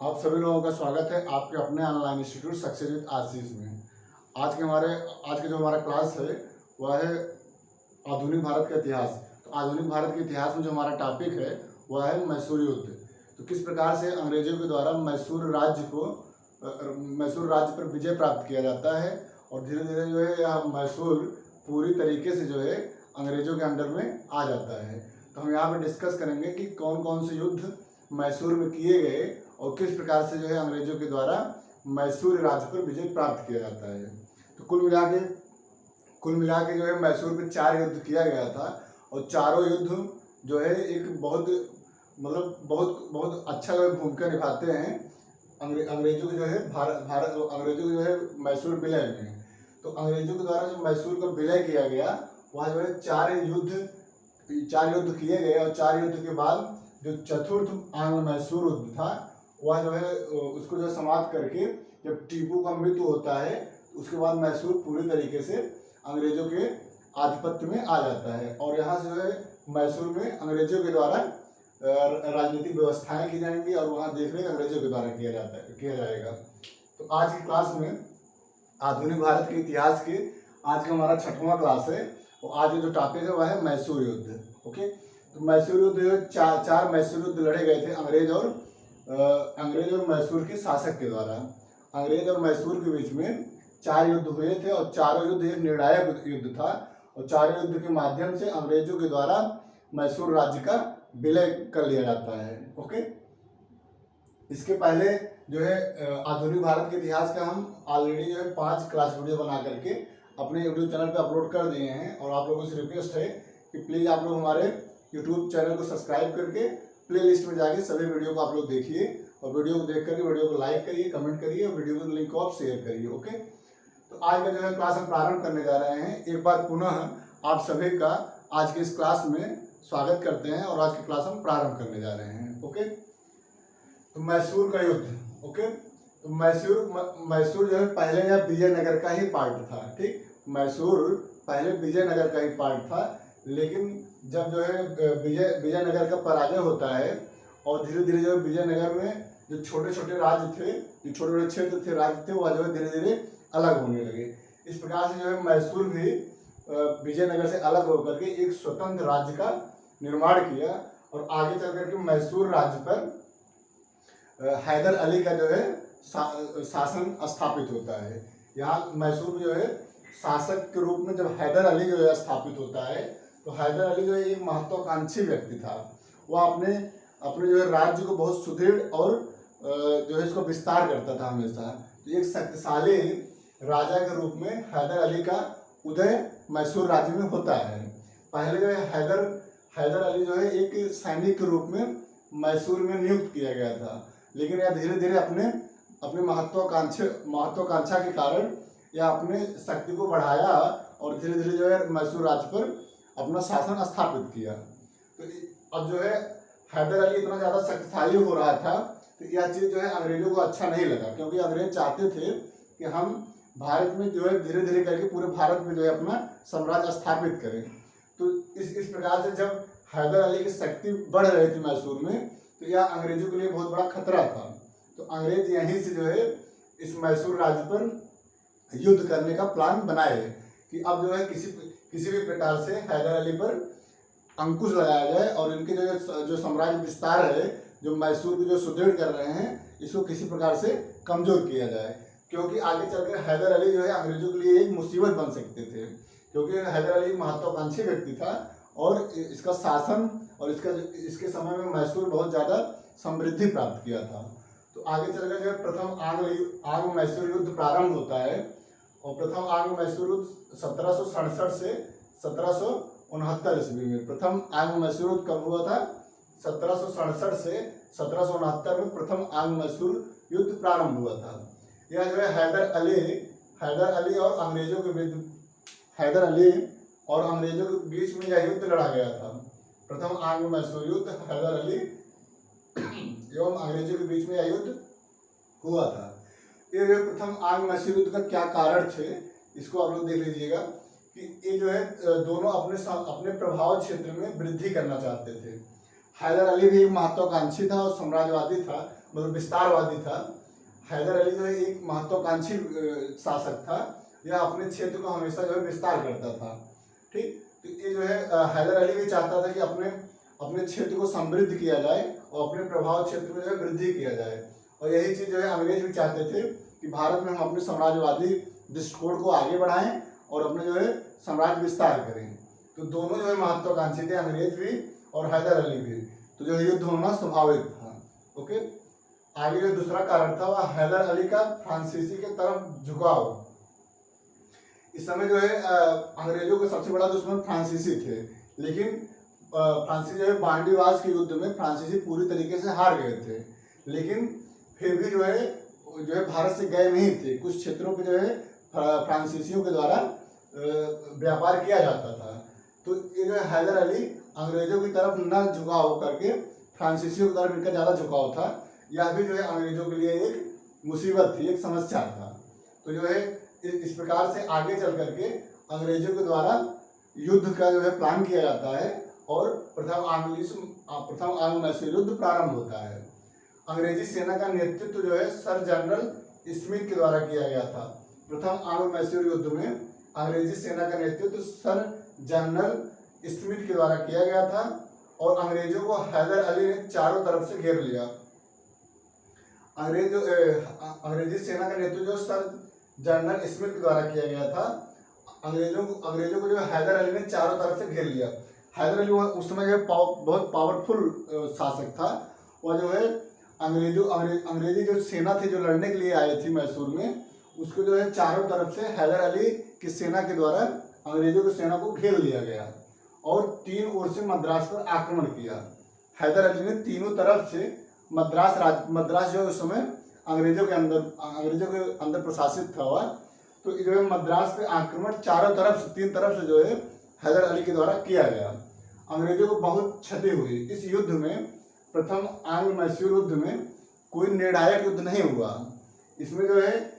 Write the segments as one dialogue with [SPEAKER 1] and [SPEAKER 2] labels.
[SPEAKER 1] आप सभी लोगों का स्वागत है आपके अपने ऑनलाइन इंस्टीट्यूट सक्सेस विद आशीष में। आज के जो हमारा क्लास है वह है आधुनिक भारत का इतिहास। तो आधुनिक भारत के इतिहास में जो हमारा टॉपिक है वह है मैसूर युद्ध। तो किस प्रकार से अंग्रेजों के द्वारा मैसूर राज्य पर विजय प्राप्त किया जाता है और धीरे धीरे जो है यह मैसूर पूरी तरीके से जो है अंग्रेजों के अंडर में आ जाता है। तो हम यहाँ पर डिस्कस करेंगे कि कौन कौन से युद्ध मैसूर में किए गए और किस प्रकार से जो है अंग्रेजों के द्वारा मैसूर राज्य पर विजय प्राप्त किया जाता है। तो कुल मिला के जो है मैसूर पे 4 युद्ध किया गया था और चारों युद्ध जो है एक बहुत बहुत अच्छा भूमिका निभाते हैं अंग्रेजों के जो है अंग्रेजों के जो है मैसूर विलय में। तो अंग्रेजों के द्वारा जो मैसूर का विलय किया गया वहाँ जो है 4 युद्ध किए गए और 4 युद्ध के बाद जो चतुर्थ आंग्ल मैसूर युद्ध था वह जो है उसको जो समाप्त करके जब टीपू का मृत्यु होता है उसके बाद मैसूर पूरी तरीके से अंग्रेजों के आधिपत्य में आ जाता है और यहाँ से जो है मैसूर में अंग्रेजों के द्वारा राजनीतिक व्यवस्थाएं की जाएंगी और वहाँ देखरेख अंग्रेजों के द्वारा किया जाएगा। तो आज की क्लास में आधुनिक भारत के इतिहास के आज का हमारा 6वां क्लास है और आज जो टॉपिक है वह है मैसूर युद्ध। ओके, तो मैसूर युद्ध चार मैसूर युद्ध लड़े गए थे अंग्रेज और मैसूर के शासक के द्वारा। अंग्रेज और मैसूर के बीच में 4 युद्ध हुए थे और चारों युद्ध एक निर्णायक युद्ध था और चारों युद्ध के माध्यम से अंग्रेजों के द्वारा मैसूर राज्य का विलय कर लिया जाता है। ओके, इसके पहले जो है आधुनिक भारत के इतिहास का हम ऑलरेडी जो है 5 क्लास वीडियो बना करके अपने यूट्यूब चैनल पे अपलोड कर दिए हैं और आप लोगों से रिक्वेस्ट है कि प्लीज़ आप लोग हमारे यूट्यूब चैनल को सब्सक्राइब करके प्लेलिस्ट में जाके सभी वीडियो को आप लोग देखिए और वीडियो को देख करके वीडियो को लाइक करिए, कमेंट करिए और वीडियो के लिंक को आप शेयर करिए। ओके, तो आज का जो है क्लास हम प्रारंभ करने जा रहे हैं। एक बार पुनः आप सभी का आज के इस क्लास में स्वागत करते हैं और आज की क्लास हम प्रारंभ करने जा रहे हैं। ओके, तो मैसूर का युद्ध। ओके, तो मैसूर जो है पहले यह विजयनगर का ही पार्ट था। ठीक, मैसूर पहले विजयनगर का ही पार्ट था, लेकिन जब जो है विजयनगर का पराजय होता है और धीरे धीरे जो है विजयनगर में जो छोटे छोटे राज्य थे, जो छोटे छोटे क्षेत्र थे, राज्य थे, वह जो है धीरे धीरे अलग होने लगे। इस प्रकार से जो है मैसूर भी विजयनगर से अलग होकर के एक स्वतंत्र राज्य का निर्माण किया और आगे चल करके मैसूर राज्य पर हैदर अली का जो है शासन स्थापित होता है। यहाँ मैसूर में जो है शासक के रूप में जब हैदर अली जो है स्थापित होता है तो हैदर अली जो है एक महत्वाकांक्षी व्यक्ति था। वह अपने जो है राज्य को बहुत सुदृढ़ और जो है इसको विस्तार करता था हमेशा। तो एक शक्तिशाली राजा के रूप में हैदर अली का उदय मैसूर राज्य में होता है। पहले जो है हैदर अली जो है एक सैनिक के रूप में मैसूर में नियुक्त किया गया था, लेकिन यह धीरे धीरे अपने महत्वाकांक्षा के कारण यह अपने शक्ति को बढ़ाया और धीरे धीरे जो है मैसूर राज्य पर अपना शासन स्थापित किया। तो अब जो है हैदर अली इतना ज़्यादा शक्तिशाली हो रहा था तो यह चीज़ जो है अंग्रेजों को अच्छा नहीं लगा, क्योंकि अंग्रेज चाहते थे कि हम भारत में जो है धीरे धीरे करके पूरे भारत में जो है अपना साम्राज्य स्थापित करें। तो इस प्रकार से जब हैदर अली की शक्ति बढ़ रही थी मैसूर में तो यह अंग्रेजों के लिए बहुत बड़ा खतरा था। तो अंग्रेज यहीं से जो है इस मैसूर राज्य पर युद्ध करने का प्लान बनाए कि अब जो है किसी भी प्रकार से हैदर अली पर अंकुश लगाया जाए और इनके जो साम्राज्य विस्तार है, जो मैसूर को जो सुदृढ़ कर रहे हैं, इसको किसी प्रकार से कमजोर किया जाए, क्योंकि आगे चलकर हैदर अली जो है अंग्रेजों के लिए एक मुसीबत बन सकते थे, क्योंकि हैदर अली महत्वाकांक्षी व्यक्ति था और इसका शासन और इसके समय में मैसूर बहुत ज़्यादा समृद्धि प्राप्त किया था। तो आगे चलकर जो है प्रथम आंग्ल मैसूर युद्ध प्रारंभ होता है और प्रथम आंग्ल मैसूर युद्ध 1767 से 1769 ईस्वी में। प्रथम आंग्ल मैसूर युद्ध कब हुआ था? 1767 से 1769 में प्रथम आंग्ल मैसूर युद्ध प्रारंभ हुआ था। यह जो है हैदर अली और अंग्रेजों के बीच में यह युद्ध लड़ा गया था। प्रथम आंग्ल मैसूर युद्ध हैदर अली एवं अंग्रेजों के बीच में यह युद्ध हुआ था। ये प्रथम आंग्ल मैसूर युद्ध का क्या कारण थे इसको आप लोग देख लीजिएगा कि ये जो है दोनों अपने प्रभाव क्षेत्र में वृद्धि करना चाहते थे। हैदर अली भी एक महत्वाकांक्षी था और साम्राज्यवादी था, मतलब विस्तारवादी था। हैदर अली जो है एक महत्वाकांक्षी शासक था, यह अपने क्षेत्र को हमेशा जो है विस्तार करता था। ठीक, तो ये जो है हैदर अली भी चाहता था कि अपने अपने क्षेत्र को समृद्ध किया जाए और अपने प्रभाव क्षेत्र में जो है वृद्धि किया जाए। और यही चीज़ जो है अंग्रेज भी चाहते थे कि भारत में हम अपने साम्राज्यवादी दृष्टिकोण को आगे बढ़ाएं और अपने जो है साम्राज्य विस्तार करें। तो दोनों जो है महत्वाकांक्षी थे, अंग्रेज भी और हैदर अली भी। तो जो युद्ध होना स्वाभाविक था। ओके, आगे जो दूसरा कारण था वह हैदर अली का फ्रांसीसी के तरफ झुकाव। इस समय जो है अंग्रेजों के सबसे बड़ा दुश्मन फ्रांसीसी थे, लेकिन फ्रांसीसी जो है बांडीवास के युद्ध में फ्रांसीसी पूरी तरीके से हार गए थे, लेकिन फिर भी जो है भारत से गए नहीं थे। कुछ क्षेत्रों पे जो है फ्रांसीसियों के द्वारा व्यापार किया जाता था। तो ये जो है हैदर अली अंग्रेजों की तरफ न झुकाव करके फ्रांसीसियों की तरफ इनका ज़्यादा झुकाव था। यह भी जो है अंग्रेजों के लिए एक मुसीबत थी, एक समस्या था। तो जो है इस प्रकार से आगे चल करके अंग्रेजों के द्वारा युद्ध का जो है प्लान किया जाता है और प्रथम आंग्लो मैसूर युद्ध प्रारंभ होता है। अंग्रेजी सेना का नेतृत्व जो है सर जनरल स्मिथ के द्वारा किया गया था। प्रथम आंग्लो मैसूर युद्ध में अंग्रेजी सेना का नेतृत्व सर जनरल स्मिथ के द्वारा किया गया था और अंग्रेजों को हैदर अली ने चारों तरफ से घेर लिया। अंग्रेजी सेना का नेतृत्व जो सर जनरल स्मिथ के द्वारा किया गया था। अंग्रेजों को जो हैदर अली ने चारों तरफ से घेर लिया। हैदर अली उस समय जो बहुत पावरफुल शासक था। वह जो है अंग्रेजी जो सेना थी जो लड़ने के लिए आई थी मैसूर में, उसको जो है चारों तरफ से हैदर अली की सेना के द्वारा अंग्रेजों की सेना को घेर लिया गया और 3 ओर से मद्रास पर आक्रमण किया। हैदर अली ने तीनों तरफ से मद्रास जो उस समय अंग्रेजों के अंदर प्रशासित था वह, तो जो है मद्रास पे आक्रमण चारों तरफ से 3 तरफ से जो है हैदर अली के द्वारा किया गया। अंग्रेजों को बहुत क्षति हुई। इस युद्ध में, प्रथम आंग्लो मैसूर युद्ध में कोई निर्णायक युद्ध नहीं हुआ। इसमें जो है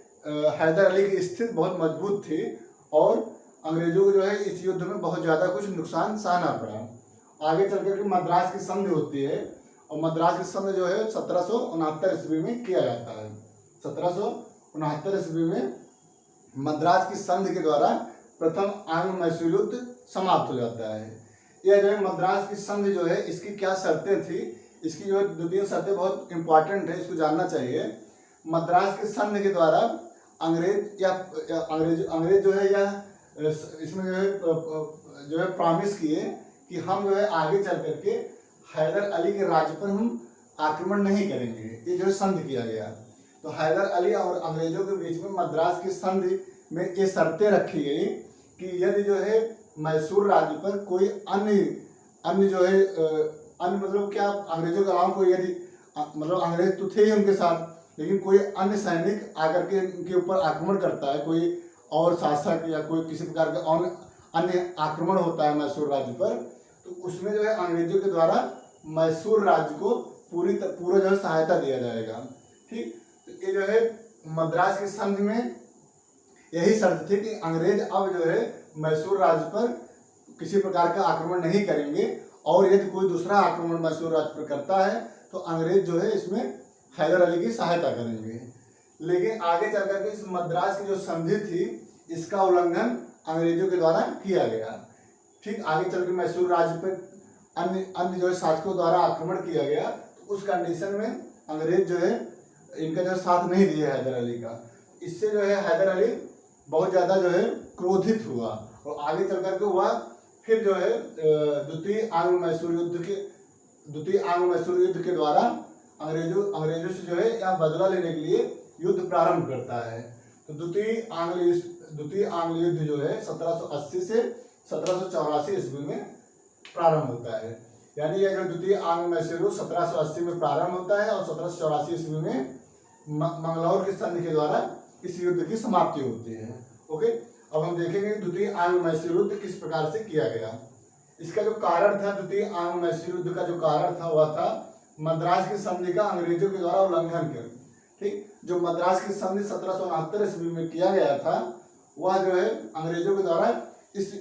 [SPEAKER 1] हैदर अली की स्थिति बहुत मजबूत थी और अंग्रेजों को जो है इस युद्ध में बहुत ज़्यादा कुछ नुकसान सहना पड़ा। आगे चल कर के मद्रास की संधि होती है और मद्रास की संधि जो है 1769 ईस्वी में किया जाता है। 1769 ईस्वी में मद्रास की संधि के द्वारा प्रथम आंग्लो मैसूर युद्ध समाप्त हो जाता है। यह जो है मद्रास की संधि जो है, इसकी क्या शर्तें थी, इसकी जो है 2-3 शर्तें बहुत इंपॉर्टेंट है, इसको जानना चाहिए। मद्रास की संधि के द्वारा अंग्रेज जो है या इसमें जो है प्रॉमिस किए कि हम जो है आगे चल करके हैदर अली के राज्य पर हम आक्रमण नहीं करेंगे। ये जो है संधि किया गया। तो हैदर अली और अंग्रेजों के बीच में मद्रास की संधि में ये शर्तें रखी गई कि यदि जो है मैसूर राज्य पर कोई अन्य जो है अन्य मतलब क्या, अंग्रेजों के अलावा कोई यदि मतलब अंग्रेज तो थे ही उनके साथ, लेकिन कोई अन्य सैनिक आकर के उनके ऊपर आक्रमण करता है, कोई और शासक या कोई किसी प्रकार का और अन्य आक्रमण होता है मैसूर राज्य पर, तो उसमें जो है अंग्रेजों के द्वारा मैसूर राज्य को पूरा जो है सहायता दिया जाएगा। ठीक, तो ये जो है मद्रास की संधि में यही शर्त थी कि अंग्रेज अब जो है मैसूर राज्य पर किसी प्रकार का आक्रमण नहीं करेंगे और यदि कोई दूसरा आक्रमण मैसूर राज्य पर करता है तो अंग्रेज जो है इसमें हैदर अली की सहायता करेंगे। लेकिन आगे चल करके इस मद्रास की जो संधि थी इसका उल्लंघन अंग्रेजों के द्वारा किया गया। ठीक, आगे चल के मैसूर राज्य पर अन्य जो है शासकों द्वारा आक्रमण किया गया, तो उस कंडीशन में अंग्रेज जो है इनका जो साथ नहीं दिया हैदर अली का। इससे जो है हैदर अली बहुत ज़्यादा जो है क्रोधित हुआ और आगे चल करके वह फिर जो है द्वितीय आंग्लो मैसूर युद्ध के द्वारा अंग्रेजों से जो है यहाँ बदला लेने के लिए युद्ध प्रारंभ करता है। तो द्वितीय आंग्लो युद्ध जो है 1780 से 1784 ईस्वी में प्रारंभ होता है। यानी यह जो द्वितीय आंग्लो मैसूर युद्ध 1780 में प्रारंभ होता है और 1784 ईस्वी में मंगलौर की संधि के द्वारा इस युद्ध की समाप्ति होती है। ओके, अब हम देखेंगे द्वितीय आंग्लो मैसूर युद्ध किस प्रकार से किया गया। इसका जो कारण था, द्वितीय आंग्लो मैसूर युद्ध का जो कारण था वह था मद्रास की संधि का अंग्रेजों के द्वारा उल्लंघन कर। ठीक, जो मद्रास की संधि 1769 ईस्वी में किया गया था वह जो है अंग्रेजों के द्वारा इस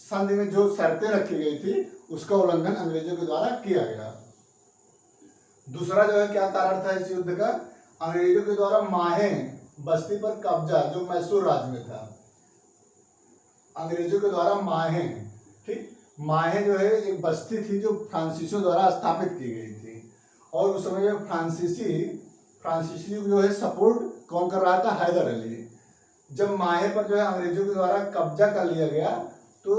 [SPEAKER 1] संधि में जो शर्तें रखी गई थी उसका उल्लंघन अंग्रेजों के द्वारा किया गया। दूसरा जो है क्या कारण था इस युद्ध का, अंग्रेजों के द्वारा माहे बस्ती पर कब्जा जो मैसूर राज्य में था, अंग्रेजों के द्वारा माहे, ठीक, माहे जो है एक बस्ती थी जो फ्रांसीसियों द्वारा स्थापित की गई थी। और उस समय जो फ्रांसीसी जो है सपोर्ट कौन कर रहा था, हैदर अली। जब माहे पर जो है अंग्रेजों के द्वारा कब्जा कर लिया गया तो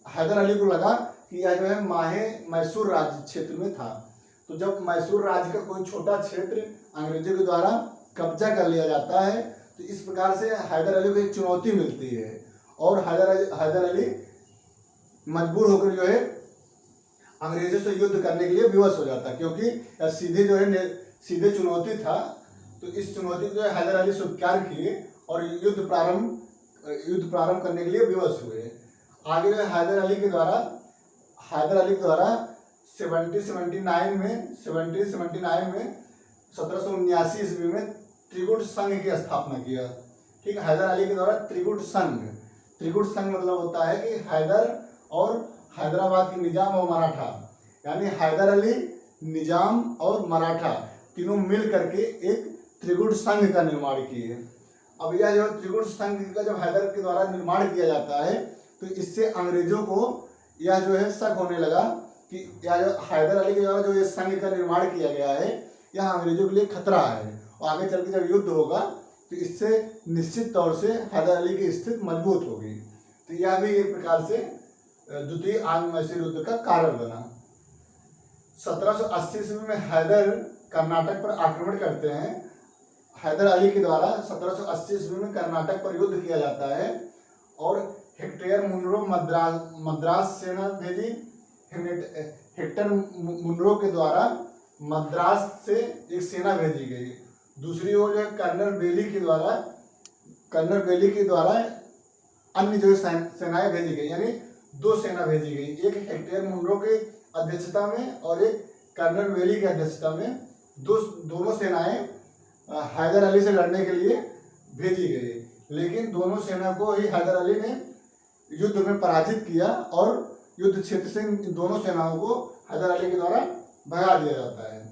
[SPEAKER 1] हैदर अली को लगा कि यह जो है माहे मैसूर राज्य क्षेत्र में था। तो जब मैसूर राज्य का कोई छोटा क्षेत्र अंग्रेजों के द्वारा कब्जा कर लिया जाता है तो इस प्रकार से हैदर अली को एक चुनौती मिलती है और हैदर अली मजबूर होकर जो है अंग्रेजों से युद्ध करने के लिए विवश हो जाता है, क्योंकि सीधे जो है सीधे चुनौती था। तो इस चुनौती को जो है हैदर अली स्वीकार किए और युद्ध प्रारंभ करने के लिए विवश हुए। आगे जो है हैदर अली के द्वारा 1779 में 1779 ईस्वी में त्रिगुट संघ की स्थापना किया। ठीक है, हैदर अली के द्वारा त्रिगुट संघ मतलब होता है कि हैदर और हैदराबाद के निजाम और मराठा, यानी हैदर अली, निजाम और मराठा तीनों मिल करके एक त्रिगुट संघ का निर्माण किए। अब यह जो त्रिगुट संघ का जब हैदर के द्वारा निर्माण किया जाता है तो इससे अंग्रेजों को यह जो है शक होने लगा कि यह जो हैदर अली के द्वारा जो ये संघ का निर्माण किया गया है यह अंग्रेजों के लिए खतरा है और आगे चल के जब युद्ध होगा तो इससे निश्चित तौर से हैदर अली की स्थिति मजबूत होगी। तो यह भी एक प्रकार से द्वितीय आंग्ल मैसूर युद्ध का कारण बना। 1780 ईस्वी में हैदर कर्नाटक पर आक्रमण करते हैं। हैदर अली के द्वारा 1780 ईस्वी में कर्नाटक पर युद्ध किया जाता है और हेक्टर मुनरो मद्रास सेना भेजी। हेक्टर मुनरो के द्वारा मद्रास से एक सेना भेजी गई। दूसरी ओर जो है कर्नल बेली के द्वारा अन्य जो सेनाएं भेजी गई, यानी दो सेना भेजी गई, एक हेक्टर मुनरो के अध्यक्षता में और एक कर्नल बेली की अध्यक्षता में। दोनों सेनाएं हैदर अली से लड़ने के लिए भेजी गई, लेकिन दोनों सेना को ही हैदर अली ने युद्ध में पराजित किया और युद्ध क्षेत्र से दोनों सेनाओं को हैदर अली के द्वारा भगा दिया जाता है।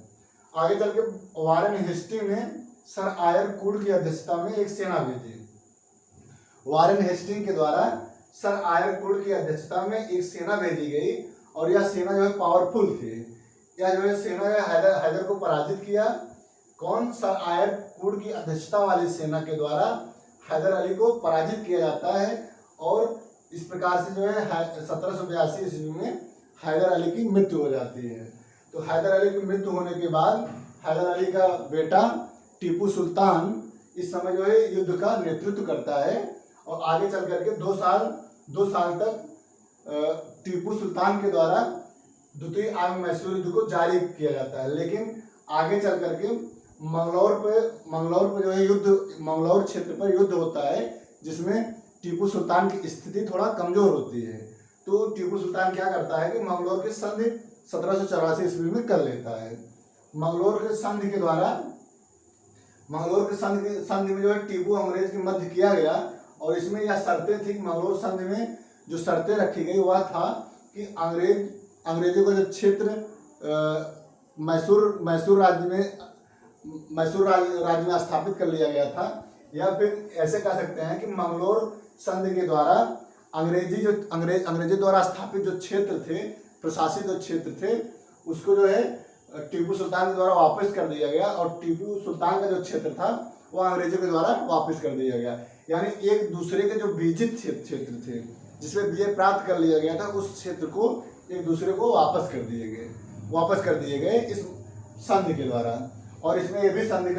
[SPEAKER 1] आगे चल के वारेन हेस्टिंग ने सर आयर कूड की अध्यक्षता में एक सेना भेजी। वारेन हेस्टिंग के द्वारा सर आयर कूड की अध्यक्षता में एक सेना भेजी गई और यह सेना जो है पावरफुल थी। यह जो है सेना हैदर को पराजित किया। कौन, सर आयर कूड की अध्यक्षता वाली सेना के द्वारा हैदर अली को पराजित किया जाता है और इस प्रकार से जो है 1782 ईस्वी में हैदर अली की मृत्यु हो जाती है। तो हैदर अली की मृत्यु होने के बाद हैदर अली का बेटा टीपू सुल्तान इस समय जो है युद्ध का नेतृत्व करता है और आगे चल करके 2 साल तक टीपू सुल्तान के द्वारा द्वितीय आंग्ल मैसूर युद्ध को जारी किया जाता है। लेकिन आगे चल करके मंगलौर पे जो है मंगलौर क्षेत्र पर युद्ध होता है जिसमें टीपू सुल्तान की स्थिति थोड़ा कमजोर होती है। तो टीपू सुल्तान क्या करता है कि मंगलौर के संधि 1784 ईस्वी में कर लेता है। मंगलौर के संधि में जो है टीपू अंग्रेज के मध्य किया गया और इसमें यह शर्तें थी कि मंगलौर संधि में जो शर्तें रखी गई वह था कि अंग्रेजों का जो क्षेत्र मैसूर राज्य में स्थापित कर लिया गया था, या फिर ऐसे कह सकते हैं कि मंगलौर संधि के द्वारा अंग्रेजों द्वारा स्थापित जो क्षेत्र थे, प्रशासित जो क्षेत्र थे, उसको जो है टीपू सुल्तान के द्वारा वापस कर दिया गया और टीपू सुल्तान का जो क्षेत्र था वह अंग्रेजों के द्वारा वापस कर दिया गया। यानी एक दूसरे के जो विजित क्षेत्र थे जिसमें विजय प्राप्त कर लिया गया था उस क्षेत्र को एक दूसरे को वापस कर दिए गए इस संधि के द्वारा। और इसमें ये भी संधि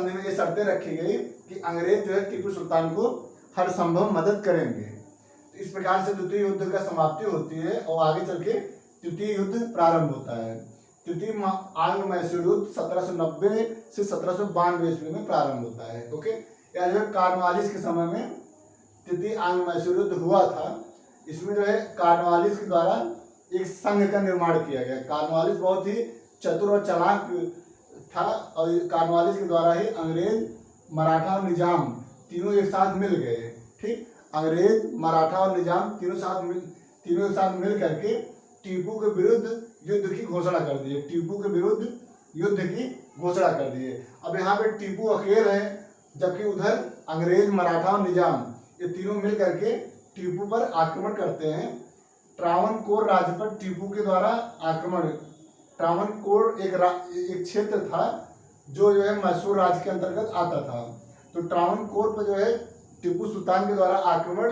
[SPEAKER 1] में ये शर्तें रखी गई कि अंग्रेज जो है टीपू सुल्तान को हर संभव मदद करेंगे। तो इस प्रकार से द्वितीय युद्ध का समाप्ति होती है और आगे चल के तृतीय युद्ध प्रारंभ होता है। तृतीय आंग्ल मैसूर युद्ध 1790 से 1792 ईस्वी में प्रारंभ होता है। ओके, यह जो है कार्नवालिस के समय में तृतीय आंग्ल मैसूर युद्ध हुआ था। इसमें जो है कार्नवालिस के द्वारा एक संघ का निर्माण किया गया। कार्नवालिस बहुत ही चतुर और चालाक था और कार्नवालिस के द्वारा ही अंग्रेज, मराठा और निजाम तीनों एक साथ मिल गए। ठीक, अंग्रेज, मराठा और निजाम तीनों के साथ मिल करके टीपू के विरुद्ध युद्ध की घोषणा कर दी है। टीपू के विरुद्ध युद्ध की घोषणा कर दी है। अब यहाँ पे टीपू अकेले है, जबकि उधर अंग्रेज, मराठा और निजाम ये तीनों मिल करके टीपू पर आक्रमण करते हैं। ट्रावनकोर राज्य पर टीपू के द्वारा आक्रमण। ट्रावनकोर एक क्षेत्र था जो है मैसूर राज्य के अंतर्गत आता था। तो ट्रावनकोर पर जो है टीपू सुल्तान के द्वारा आक्रमण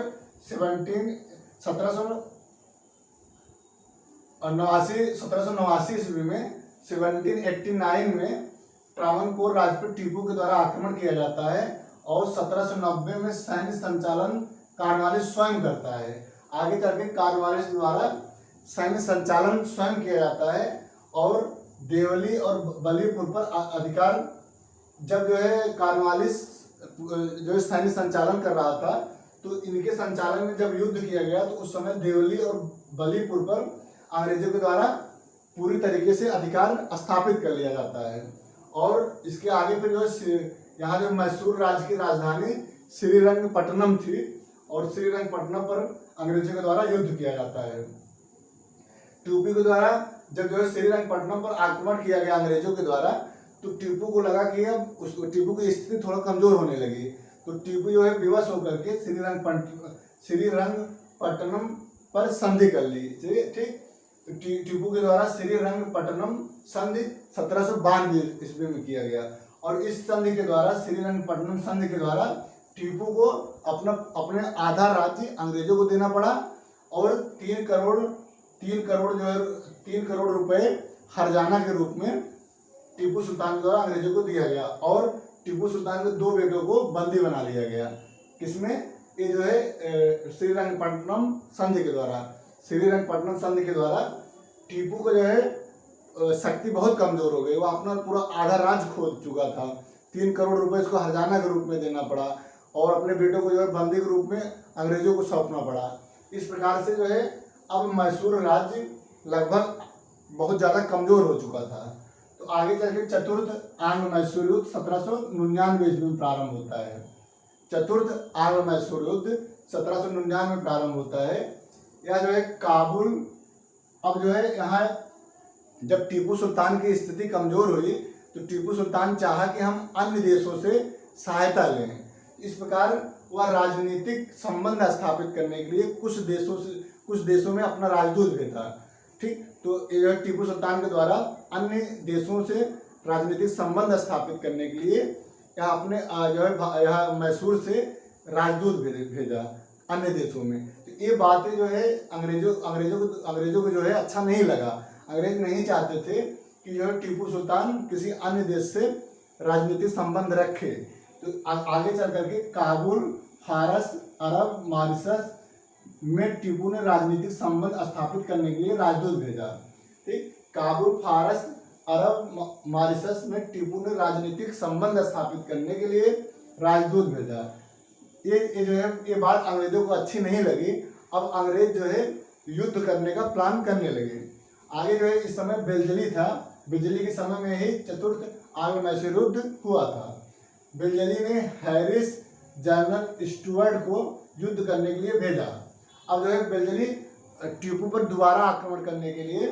[SPEAKER 1] 1789 ईस्वी में 1789 में ट्रावनकोर राज्य पर टीपू के द्वारा आक्रमण किया जाता है और 1790 में सैन्य संचालन कॉर्नवालिस स्वयं करता है। आगे चल के कॉर्नवालिस द्वारा सैन्य संचालन स्वयं किया जाता है और देवली और बलीपुर पर अधिकार, जब जो है कॉर्नवालिस जो सैन्य संचालन कर रहा था तो इनके संचालन में जब युद्ध किया गया तो उस समय देवली और बलीपुर पर अंग्रेजों के द्वारा पूरी तरीके से अधिकार स्थापित कर लिया जाता है। और इसके आगे फिर जो यहाँ जो मैसूर राज्य की राजधानी श्रीरंगपट्टनम थी और श्रीरंगपट्टनम पर अंग्रेजों के द्वारा युद्ध किया जाता है। टीपू के द्वारा जब जो है श्रीरंगपट्टनम पर आक्रमण किया गया अंग्रेजों के द्वारा, तो टीपू को लगा कि अब टीपू की स्थिति थोड़ा कमजोर होने लगी। तो टीपू जो है विवश होकर के श्रीरंगपट्टनम पर संधि कर ली। ठीक, टीपू के द्वारा श्रीरंगपट्टनम संधि 1792 ईस्वी में किया गया और इस संधि के द्वारा, श्रीरंगपट्टनम संधि के द्वारा टीपू को अपने आधा राज्य अंग्रेजों को देना पड़ा और 3 करोड़ रुपए हर्जाना के रूप में टीपू सुल्तान द्वारा अंग्रेजों को दिया गया और टीपू सुल्तान के 2 बेटों को बंदी बना लिया गया। किसमें? ये जो है श्रीरंगपट्टनम संधि के द्वारा। श्रीरंगपट्टनम संधि के द्वारा टीपू को जो है शक्ति बहुत कमजोर हो गई। वो अपना पूरा आधा राज्य खो चुका था। 3 करोड़ रुपए इसको हर्जाना के रूप में देना पड़ा और अपने बेटों को जो है बंदी के रूप में अंग्रेजों को सौंपना पड़ा। इस प्रकार से जो है अब मैसूर राज्य लगभग बहुत ज़्यादा कमजोर हो चुका था। तो आगे चल के चतुर्थ आंग्ल मैसूर युद्ध 1799 ईस्वी में प्रारंभ होता है। चतुर्थ आंग्ल मैसूर युद्ध 1799 में प्रारंभ होता है। यह जो है काबुल, अब जो है यहाँ जब टीपू सुल्तान की स्थिति कमजोर हुई तो टीपू सुल्तान चाहा कि हम अन्य देशों से सहायता लें। इस प्रकार वह राजनीतिक संबंध स्थापित करने के लिए कुछ देशों में अपना राजदूत भेजा। ठीक, तो ये टीपू सुल्तान के द्वारा अन्य देशों से राजनीतिक संबंध स्थापित करने के लिए यहाँ अपने जो है यहाँ मैसूर से राजदूत भेजा अन्य देशों में। तो ये बातें जो है अंग्रेजों को जो है अच्छा नहीं लगा। अंग्रेज नहीं चाहते थे कि जो है टीपू सुल्तान किसी अन्य देश से राजनीतिक संबंध रखे। तो आगे चल करके काबुल, फारस, अरब, मॉरिशस में टीपू ने राजनीतिक संबंध स्थापित करने के लिए राजदूत भेजा। ठीक, काबुल, फारस, अरब, मॉरिशस में टीपू ने राजनीतिक संबंध स्थापित करने के लिए राजदूत भेजा। ये जो है ये बात अंग्रेजों को अच्छी नहीं लगी। अब अंग्रेज जो है युद्ध करने का प्लान करने लगे। आगे जो है इस समय बेलजली था। बेलजली के समय में ही चतुर्थ आंग्ल मैसूर युद्ध हुआ था। बेलजली ने हैरिस, जनरल स्टुअर्ट को युद्ध करने के लिए भेजा। अब जो है बेलजली टीपू पर दोबारा आक्रमण करने के लिए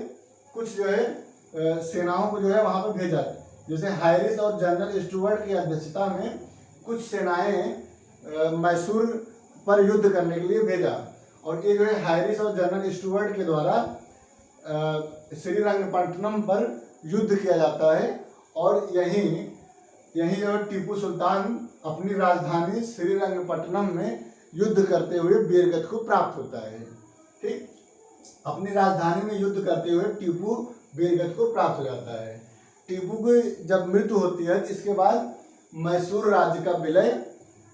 [SPEAKER 1] कुछ जो है सेनाओं को जो है वहाँ पर भेजा। जैसे हैरिस और जनरल स्टुअर्ट की अध्यक्षता में कुछ सेनाएं मैसूर पर युद्ध करने के लिए भेजा और ये जो है हैरिस और जनरल स्टुअर्ट के द्वारा श्रीरंगपट्टनम पर युद्ध किया जाता है और यहीं जो है टीपू सुल्तान अपनी राजधानी श्रीरंगपट्टनम में युद्ध करते हुए वीरगति को प्राप्त होता है। ठीक, अपनी राजधानी में युद्ध करते हुए टीपू वीरगति को प्राप्त हो जाता है। टीपू की जब मृत्यु होती है तो इसके बाद मैसूर राज्य का विलय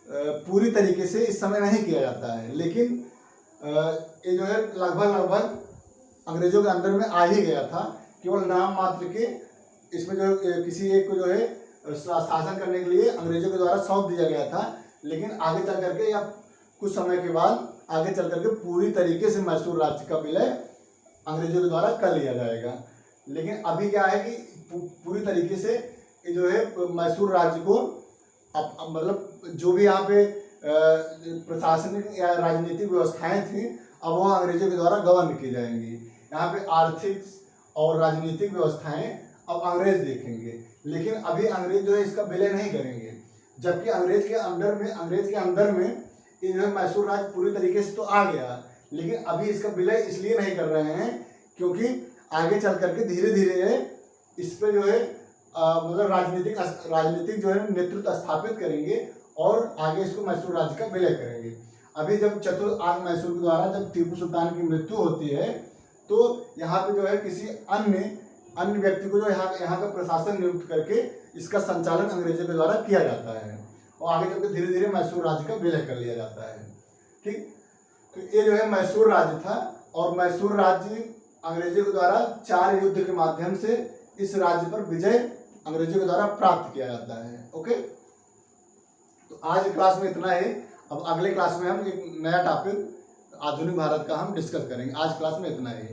[SPEAKER 1] पूरी तरीके से इस समय नहीं किया जाता है, लेकिन ये जो है लगभग अंग्रेजों के अंदर में आ ही गया था। केवल नाम मात्र के इसमें जो किसी एक को जो है शासन करने के लिए अंग्रेजों के द्वारा सौंप दिया गया था, लेकिन आगे चल करके या कुछ समय के बाद आगे चल करके पूरी तरीके से मैसूर राज्य का विलय अंग्रेजों के द्वारा कर लिया जाएगा। लेकिन अभी क्या है कि पूरी तरीके से जो है मैसूर राज्य को मतलब जो भी यहाँ पे प्रशासनिक या राजनीतिक व्यवस्थाएं थी, अब वो अंग्रेजों के द्वारा गवर्न की जाएंगी। यहाँ पे आर्थिक और राजनीतिक व्यवस्थाएं अब अंग्रेज देखेंगे, लेकिन अभी अंग्रेज जो है इसका विलय नहीं करेंगे। जबकि अंग्रेज के अंदर में ये जो है मैसूर राज्य पूरी तरीके से तो आ गया, लेकिन अभी इसका विलय इसलिए नहीं कर रहे हैं क्योंकि आगे चल करके धीरे धीरे इस पे जो है मतलब राजनीतिक जो है नेतृत्व स्थापित करेंगे और आगे इसको मैसूर राज्य का विलय करेंगे। अभी जब चतुर्थ मैसूर के द्वारा जब टीपू सुल्तान की मृत्यु होती है तो यहाँ पे जो है किसी अन्य व्यक्ति को जो यहाँ का प्रशासन नियुक्त करके इसका संचालन अंग्रेजों के द्वारा किया जाता है और आगे चलकर धीरे धीरे मैसूर राज्य का विलय कर लिया जाता है। ठीक, तो ये जो है मैसूर राज्य था और मैसूर राज्य अंग्रेजों के द्वारा 4 युद्ध के माध्यम से इस राज्य पर विजय अंग्रेजों के द्वारा प्राप्त किया जाता है। ओके, तो आज क्लास में इतना ही। अब अगले क्लास में हम एक नया टॉपिक आधुनिक भारत का हम डिस्कस करेंगे। आज क्लास में इतना ही।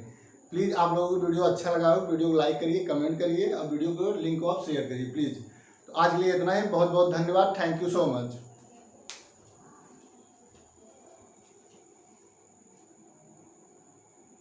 [SPEAKER 1] प्लीज़ आप लोगों को वीडियो अच्छा लगा हो वीडियो को लाइक करिए, कमेंट करिए और वीडियो को लिंक को आप शेयर करिए प्लीज़। तो आज के लिए इतना ही। बहुत बहुत धन्यवाद। Thank you so much.